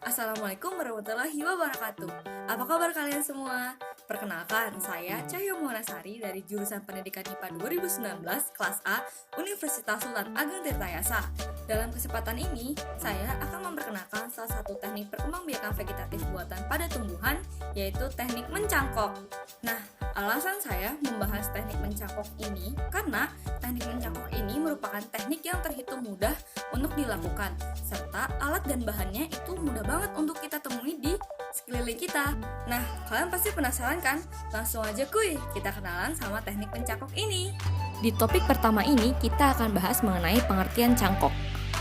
Assalamualaikum warahmatullahi wabarakatuh. Apa kabar kalian semua? Perkenalkan, saya Cahyo Muwanasari dari jurusan Pendidikan IPA 2019 kelas A Universitas Sultan Ageng Tirtayasa. Dalam kesempatan ini, saya akan memperkenalkan salah satu teknik perkembangbiakan vegetatif buatan pada tumbuhan, yaitu teknik mencangkok. Nah, alasan saya membahas teknik mencangkok ini karena teknik mencangkok ini merupakan teknik yang terhitung mudah untuk dilakukan, serta alat dan bahannya itu mudah banget untuk kita temui di sekeliling kita. Nah, kalian pasti penasaran kan? Langsung aja kuy, kita kenalan sama teknik mencangkok ini. Di topik pertama ini, kita akan bahas mengenai pengertian cangkok.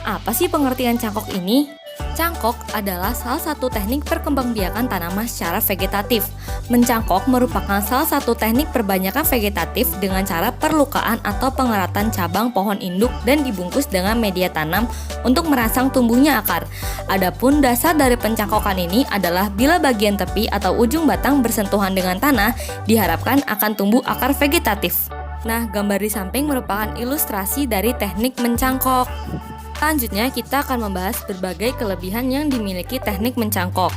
Apa sih pengertian cangkok ini? Cangkok adalah salah satu teknik perkembangbiakan tanaman secara vegetatif. Mencangkok merupakan salah satu teknik perbanyakan vegetatif dengan cara perlukaan atau pengeratan cabang pohon induk dan dibungkus dengan media tanam untuk merangsang tumbuhnya akar. Adapun dasar dari pencangkokan ini adalah bila bagian tepi atau ujung batang bersentuhan dengan tanah, diharapkan akan tumbuh akar vegetatif. Nah, gambar di samping merupakan ilustrasi dari teknik mencangkok. Selanjutnya, kita akan membahas berbagai kelebihan yang dimiliki teknik mencangkok.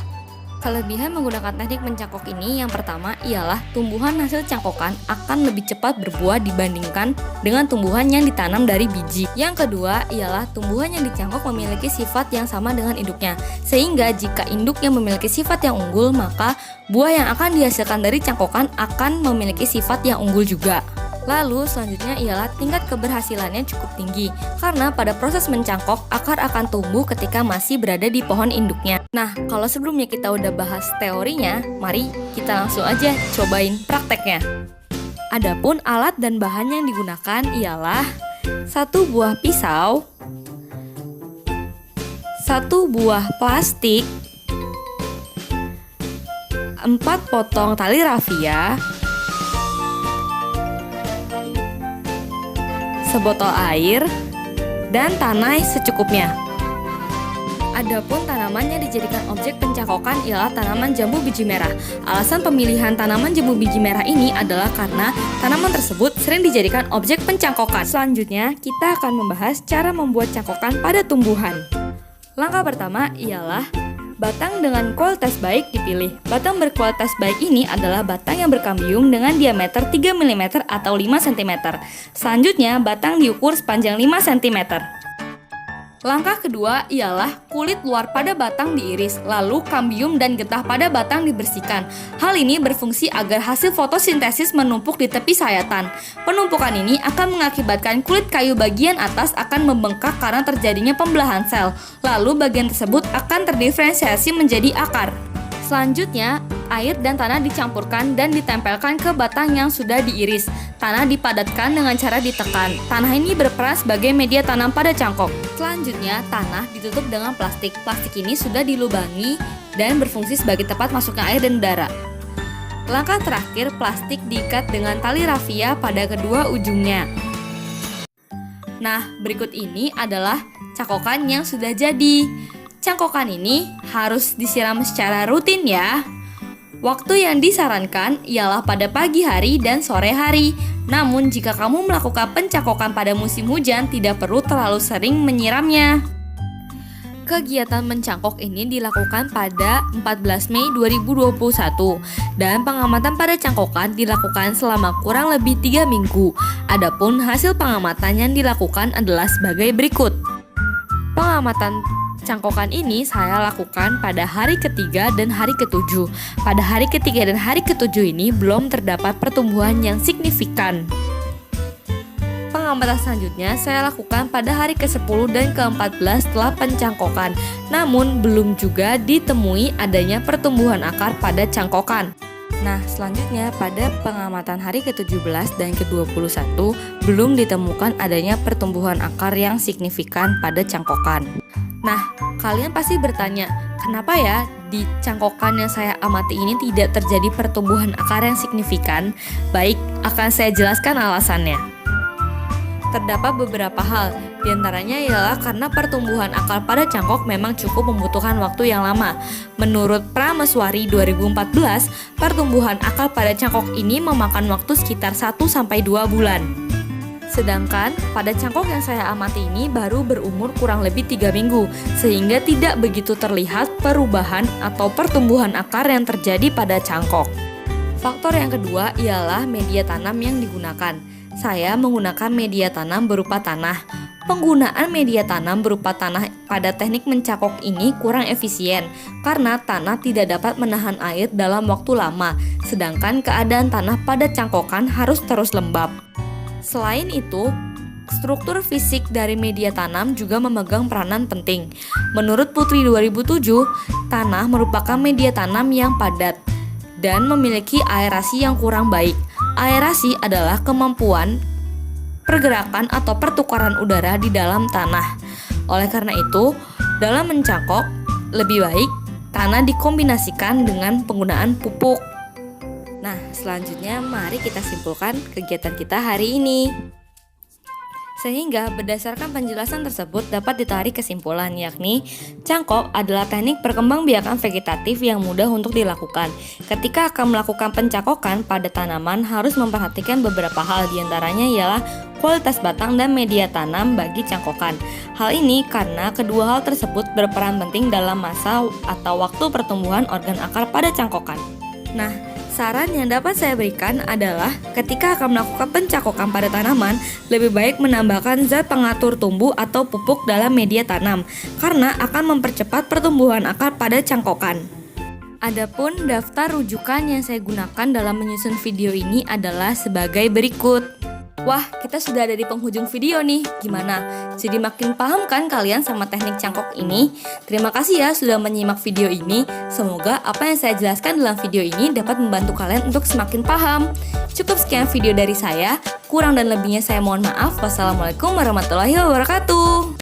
Kelebihan menggunakan teknik mencangkok ini yang pertama ialah tumbuhan hasil cangkokan akan lebih cepat berbuah dibandingkan dengan tumbuhan yang ditanam dari biji. Yang kedua ialah tumbuhan yang dicangkok memiliki sifat yang sama dengan induknya, sehingga jika induk yang memiliki sifat yang unggul, maka buah yang akan dihasilkan dari cangkokan akan memiliki sifat yang unggul juga. Lalu selanjutnya ialah tingkat keberhasilannya cukup tinggi karena pada proses mencangkok akar akan tumbuh ketika masih berada di pohon induknya. Nah, kalau sebelumnya kita udah bahas teorinya, mari kita langsung aja cobain prakteknya. Adapun alat dan bahan yang digunakan ialah 1 buah pisau, 1 buah plastik, 4 potong tali rafia, sebotol air, dan tanah secukupnya. Adapun tanaman yang dijadikan objek pencangkokan ialah tanaman jambu biji merah. Alasan pemilihan tanaman jambu biji merah ini adalah karena tanaman tersebut sering dijadikan objek pencangkokan. Selanjutnya, kita akan membahas cara membuat cangkokan pada tumbuhan. Langkah pertama ialah batang dengan kualitas baik dipilih. Batang berkualitas baik ini adalah batang yang berkambium dengan diameter 3 mm atau 5 cm. Selanjutnya, batang diukur sepanjang 5 cm. Langkah kedua ialah kulit luar pada batang diiris, lalu kambium dan getah pada batang dibersihkan. Hal ini berfungsi agar hasil fotosintesis menumpuk di tepi sayatan. Penumpukan ini akan mengakibatkan kulit kayu bagian atas akan membengkak karena terjadinya pembelahan sel. Lalu bagian tersebut akan terdiferensiasi menjadi akar. Selanjutnya, air dan tanah dicampurkan dan ditempelkan ke batang yang sudah diiris. Tanah dipadatkan dengan cara ditekan. Tanah ini berperan sebagai media tanam pada cangkok. Selanjutnya, tanah ditutup dengan plastik. Plastik ini sudah dilubangi dan berfungsi sebagai tempat masuknya air dan udara. Langkah terakhir, plastik diikat dengan tali rafia pada kedua ujungnya. Nah, berikut ini adalah cangkokan yang sudah jadi. Cangkokan ini harus disiram secara rutin ya. Waktu yang disarankan ialah pada pagi hari dan sore hari. Namun jika kamu melakukan pencangkokan pada musim hujan, tidak perlu terlalu sering menyiramnya. Kegiatan mencangkok ini dilakukan pada 14 Mei 2021 dan pengamatan pada cangkokan dilakukan selama kurang lebih 3 minggu. Adapun hasil pengamatan yang dilakukan adalah sebagai berikut. Pengamatan cangkokan ini saya lakukan pada hari ketiga dan hari ketujuh. Pada hari ketiga dan hari ketujuh ini belum terdapat pertumbuhan yang signifikan. Pengamatan selanjutnya saya lakukan pada hari ke-10 dan ke-14 setelah pencangkokan. Namun belum juga ditemui adanya pertumbuhan akar pada cangkokan. Nah, selanjutnya pada pengamatan hari ke-17 dan ke-21 belum ditemukan adanya pertumbuhan akar yang signifikan pada cangkokan. Nah, kalian pasti bertanya, kenapa ya di cangkokan yang saya amati ini tidak terjadi pertumbuhan akar yang signifikan? Baik, akan saya jelaskan alasannya. Terdapat beberapa hal, diantaranya ialah karena pertumbuhan akar pada cangkok memang cukup membutuhkan waktu yang lama. Menurut Prameswari 2014, pertumbuhan akar pada cangkok ini memakan waktu sekitar 1-2 bulan. Sedangkan pada cangkok yang saya amati ini baru berumur kurang lebih 3 minggu, sehingga tidak begitu terlihat perubahan atau pertumbuhan akar yang terjadi pada cangkok. Faktor yang kedua ialah media tanam yang digunakan. Saya menggunakan media tanam berupa tanah. Penggunaan media tanam berupa tanah pada teknik mencangkok ini kurang efisien karena tanah tidak dapat menahan air dalam waktu lama, sedangkan keadaan tanah pada cangkokan harus terus lembab. Selain itu, struktur fisik dari media tanam juga memegang peranan penting. Menurut Putri 2007, tanah merupakan media tanam yang padat dan memiliki aerasi yang kurang baik. Aerasi adalah kemampuan pergerakan atau pertukaran udara di dalam tanah. Oleh karena itu, dalam mencangkok, lebih baik tanah dikombinasikan dengan penggunaan pupuk. Nah, selanjutnya mari kita simpulkan kegiatan kita hari ini. Sehingga berdasarkan penjelasan tersebut dapat ditarik kesimpulan, yakni cangkok adalah teknik perkembangbiakan vegetatif yang mudah untuk dilakukan. Ketika akan melakukan pencangkokan pada tanaman harus memperhatikan beberapa hal, diantaranya ialah kualitas batang dan media tanam bagi cangkokan. Hal ini karena kedua hal tersebut berperan penting dalam masa atau waktu pertumbuhan organ akar pada cangkokan. Nah, saran yang dapat saya berikan adalah ketika akan melakukan pencangkokan pada tanaman, lebih baik menambahkan zat pengatur tumbuh atau pupuk dalam media tanam karena akan mempercepat pertumbuhan akar pada cangkokan. Adapun daftar rujukan yang saya gunakan dalam menyusun video ini adalah sebagai berikut. Wah, kita sudah ada di penghujung video nih. Gimana? Jadi makin paham kan kalian sama teknik cangkok ini? Terima kasih ya sudah menyimak video ini. Semoga apa yang saya jelaskan dalam video ini dapat membantu kalian untuk semakin paham. Cukup sekian video dari saya. Kurang dan lebihnya saya mohon maaf. Wassalamualaikum warahmatullahi wabarakatuh.